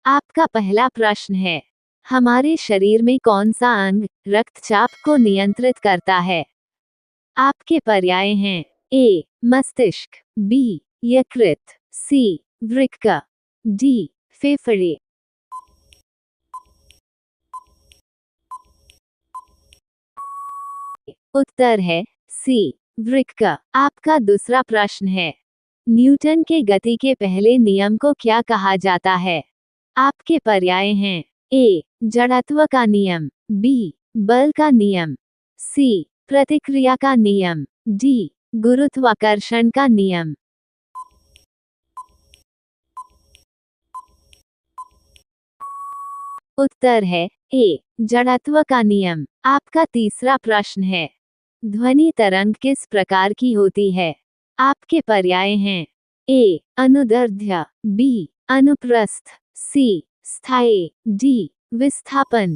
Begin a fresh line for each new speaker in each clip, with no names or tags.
आपका पहला प्रश्न है, हमारे शरीर में कौन सा अंग रक्तचाप को नियंत्रित करता है? आपके पर्याय हैं ए मस्तिष्क, बी यकृत, सी वृक्क, डी फेफड़े। उत्तर है सी वृक्क। आपका दूसरा प्रश्न है, न्यूटन के गति के पहले नियम को क्या कहा जाता है? आपके पर्याय हैं ए जड़त्व का नियम, बी बल का नियम, सी प्रतिक्रिया का नियम, डी गुरुत्वाकर्षण का नियम। उत्तर है ए जड़त्व का नियम। आपका तीसरा प्रश्न है, ध्वनि तरंग किस प्रकार की होती है? आपके पर्याय हैं ए अनुदैर्ध्य, बी अनुप्रस्थ, सी स्थायी, डी विस्थापन।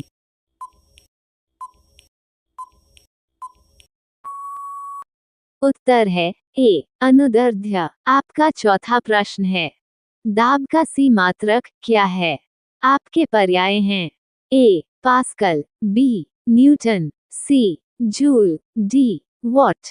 उत्तर है ए अनुदैर्ध्य। आपका चौथा प्रश्न है, दाब का सी मात्रक क्या है? आपके पर्याय हैं A pascal, B newton, C joule, D watt.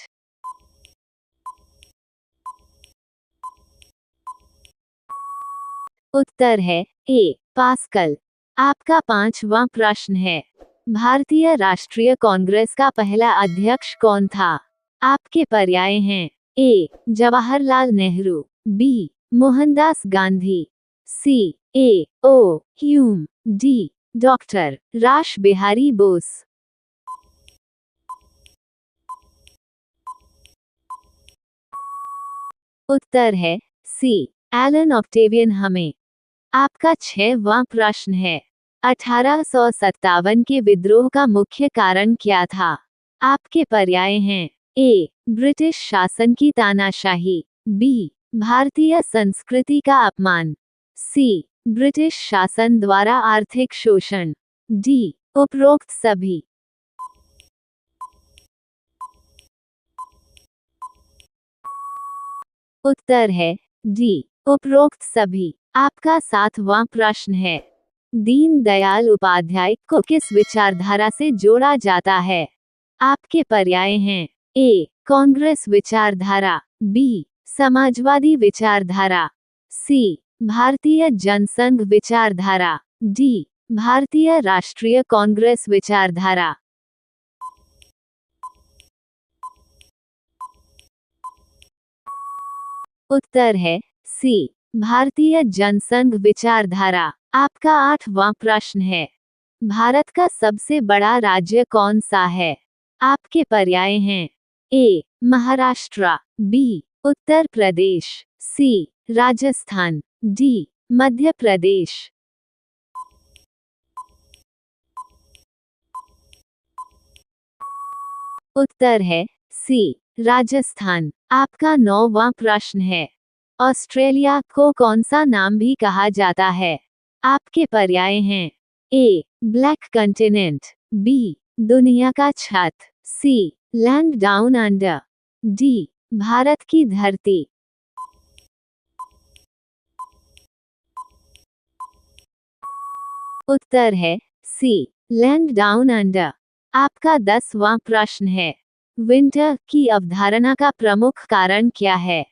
उत्तर है ए पास्कल। आपका पांचवा प्रश्न है, भारतीय राष्ट्रीय कांग्रेस का पहला अध्यक्ष कौन था? आपके पर्याय हैं ए जवाहरलाल नेहरू, बी मोहनदास गांधी, सी ए ओ ह्यूम, डी डॉक्टर रास बिहारी बोस। उत्तर है सी एलन ऑक्टेवियन हमें। आपका छठवां प्रश्न है, 1857 के विद्रोह का मुख्य कारण क्या था? आपके पर्याय हैं ए ब्रिटिश शासन की तानाशाही, बी भारतीय संस्कृति का अपमान, सी ब्रिटिश शासन द्वारा आर्थिक शोषण, डी उपरोक्त सभी। उत्तर है डी उपरोक्त सभी। आपका सातवां प्रश्न है, दीनदयाल उपाध्याय को किस विचारधारा से जोड़ा जाता है? आपके पर्याय हैं ए कांग्रेस विचारधारा, बी समाजवादी विचारधारा, सी भारतीय जनसंघ विचारधारा, डी भारतीय राष्ट्रीय कांग्रेस विचारधारा। उत्तर है सी भारतीय जनसंघ विचारधारा। आपका आठवां प्रश्न है, भारत का सबसे बड़ा राज्य कौन सा है? आपके पर्याय हैं ए महाराष्ट्र, बी उत्तर प्रदेश, सी राजस्थान, डी मध्य प्रदेश। उत्तर है सी राजस्थान। आपका नौवां प्रश्न है, ऑस्ट्रेलिया को कौन सा नाम भी कहा जाता है? आपके पर्याय हैं ए ब्लैक कंटिनेंट, बी दुनिया का छत, C land down under, D Bharat की धरती। उत्तर है सी लैंड डाउन अंडर। आपका 10वां प्रश्न है, विंटर की अवधारणा का प्रमुख कारण क्या है?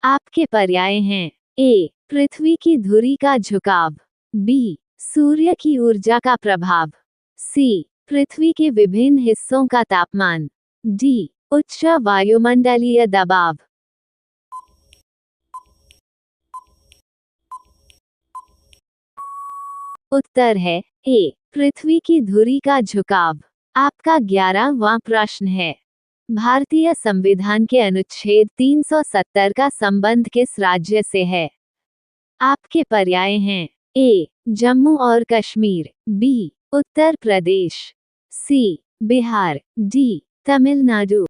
आपके पर्याय हैं ए पृथ्वी की धुरी का झुकाव, बी सूर्य की ऊर्जा का प्रभाव, सी पृथ्वी के विभिन्न हिस्सों का तापमान, डी उच्च वायुमंडलीय दबाव। उत्तर है ए पृथ्वी की धुरी का झुकाव। आपका 11वां प्रश्न है, भारतीय संविधान के अनुच्छेद 370 का संबंध किस राज्य से है? आपके पर्याय हैं ए जम्मू और कश्मीर, बी उत्तर प्रदेश, सी बिहार, डी तमिलनाडु।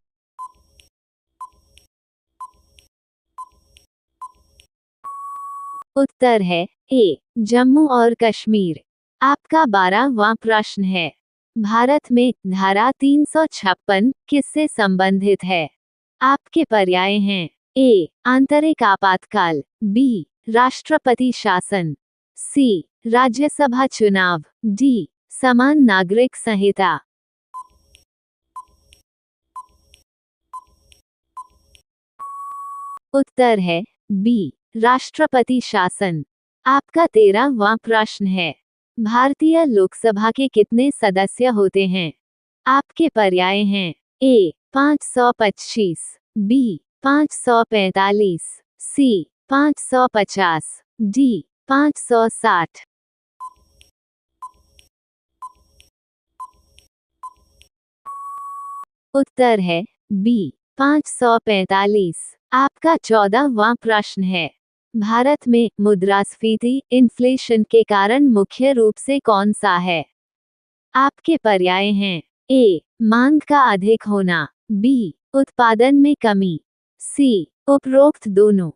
उत्तर है ए जम्मू और कश्मीर। आपका 12वां प्रश्न है, भारत में धारा 356 किससे संबंधित है? आपके पर्याय हैं ए आंतरिक आपातकाल, बी राष्ट्रपति शासन, सी राज्यसभा चुनाव, डी समान नागरिक संहिता। उत्तर है बी राष्ट्रपति शासन। आपका 13वां प्रश्न है, भारतीय लोकसभा के कितने सदस्य होते हैं? आपके पर्याय हैं ए 525, बी 545, सी 550, डी 560। उत्तर है बी 545। आपका 14वां प्रश्न है, भारत में मुद्रास्फीति इन्फ्लेशन के कारण मुख्य रूप से कौन सा है? आपके पर्याय हैं ए मांग का अधिक होना, बी उत्पादन में कमी, सी उपरोक्त दोनों।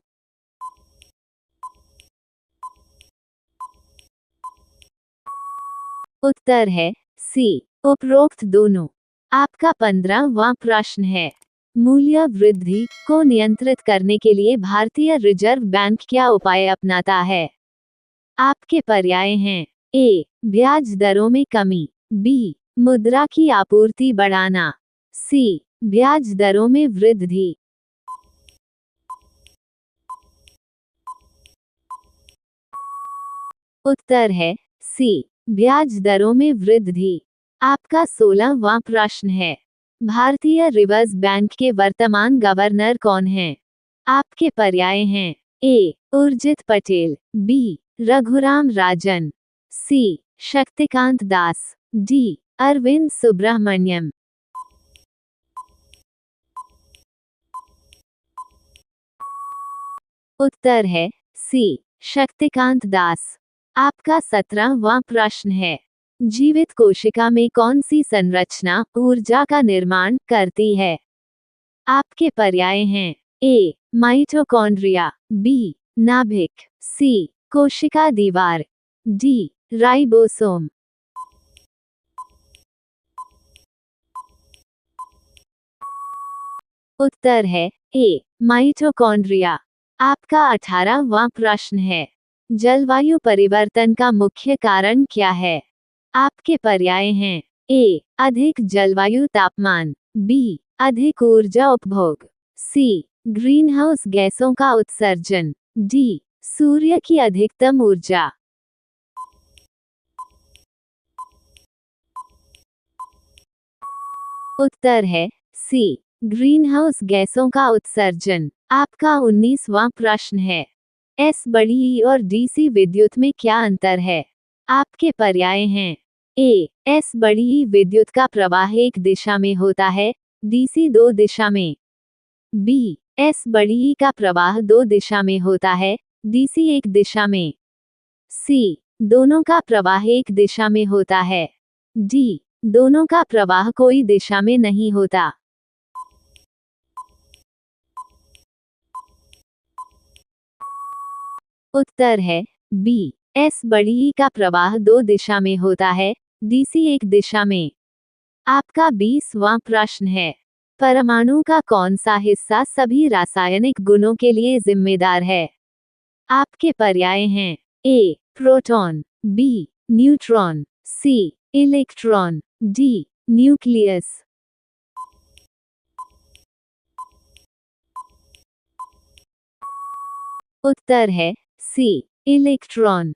उत्तर है सी उपरोक्त दोनों। आपका 15वां प्रश्न है, मूल्य वृद्धि को नियंत्रित करने के लिए भारतीय रिजर्व बैंक क्या उपाय अपनाता है? आपके पर्याय हैं ए ब्याज दरों में कमी, बी मुद्रा की आपूर्ति बढ़ाना, सी ब्याज दरों में वृद्धि। उत्तर है सी ब्याज दरों में वृद्धि। आपका 16वां प्रश्न है, भारतीय रिजर्व बैंक के वर्तमान गवर्नर कौन हैं? आपके पर्याय हैं ए उर्जित पटेल, बी रघुराम राजन, सी शक्तिकांत दास, डी अरविंद सुब्रह्मण्यम। उत्तर है सी शक्तिकांत दास। आपका 17वां प्रश्न है, जीवित कोशिका में कौन सी संरचना ऊर्जा का निर्माण करती है? आपके पर्याय हैं ए माइटोकॉन्ड्रिया, बी नाभिक, सी कोशिका दीवार, डी राइबोसोम। उत्तर है ए माइटोकॉन्ड्रिया। आपका 18वां प्रश्न है, जलवायु परिवर्तन का मुख्य कारण क्या है? आपके पर्याय हैं ए अधिक जलवायु तापमान, बी अधिक ऊर्जा उपभोग, सी ग्रीनहाउस गैसों का उत्सर्जन, डी सूर्य की अधिकतम ऊर्जा। उत्तर है सी ग्रीनहाउस गैसों का उत्सर्जन। आपका 19वां प्रश्न है, एस बड़ी ई और डीसी विद्युत में क्या अंतर है? आपके पर्याय हैं ए एस बड़ी ई विद्युत का प्रवाह एक दिशा में होता है, डीसी दो दिशा में, बी एस बड़ी ई का प्रवाह दो दिशा में होता है, डीसी एक दिशा में, सी दोनों का प्रवाह एक दिशा में होता है, डी दोनों का प्रवाह कोई दिशा में नहीं होता। उत्तर है बी एस बड़ी ई का प्रवाह दो दिशा में होता है, डीसी एक दिशा में। आपका 20वां प्रश्न है, परमाणु का कौन सा हिस्सा सभी रासायनिक गुणों के लिए जिम्मेदार है? आपके पर्याय हैं ए प्रोटॉन, बी न्यूट्रॉन, सी इलेक्ट्रॉन, डी न्यूक्लियस। उत्तर है सी इलेक्ट्रॉन।